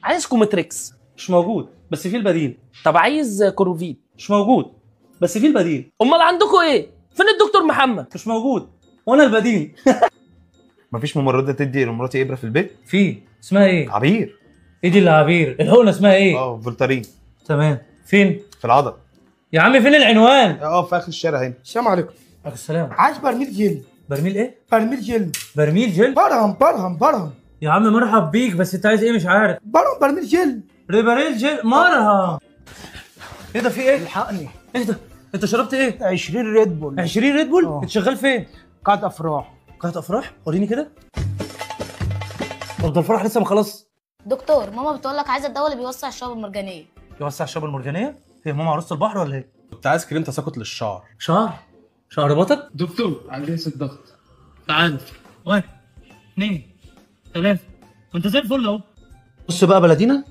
عايز كومتريكس. مش موجود بس في البديل. طب عايز كوروفيد. مش موجود بس في البديل. امال عندكم ايه؟ فين الدكتور محمد؟ مش موجود وانا البديل. مفيش ممرضه تدي لمراتي ابره في البيت؟ في اسمها ايه؟ عبير. ايه دي اللي عبير؟ الحقنه اسمها ايه؟ فولتارين. تمام. فين؟ في العضل. يا عم فين العنوان؟ في اخر الشارع هنا. السلام عليكم. عليكم السلام. عايز برميل جلد. برميل ايه؟ برميل جلد. برميل جلد؟ برهم. يا عم مرحب بيك، بس انت عايز ايه مش عارف. برميل جلد. برميل جلد مرحب. ايه ده في ايه؟ الحقني. ايه ده؟ انت شربت ايه؟ 20 ريد بول. 20 ريد بول؟ انت شغال فين؟ قاعة افراح. قاعة افراح؟ وريني كده. طب ده الفرح لسه ما خلص. دكتور ماما بتقول لك عايزه الدواء اللي بيوسع الشعب المرجانيه. يوسع الشعب المرجانيه؟ هي ماما عروسه البحر ولا ايه؟ كنت عايز كريم تساقط للشعر. شعر بطل؟ دكتور عندي قياس الضغط. تعال. 1 2 3. وانت زي الفل اهو. بص بقى بلدينا،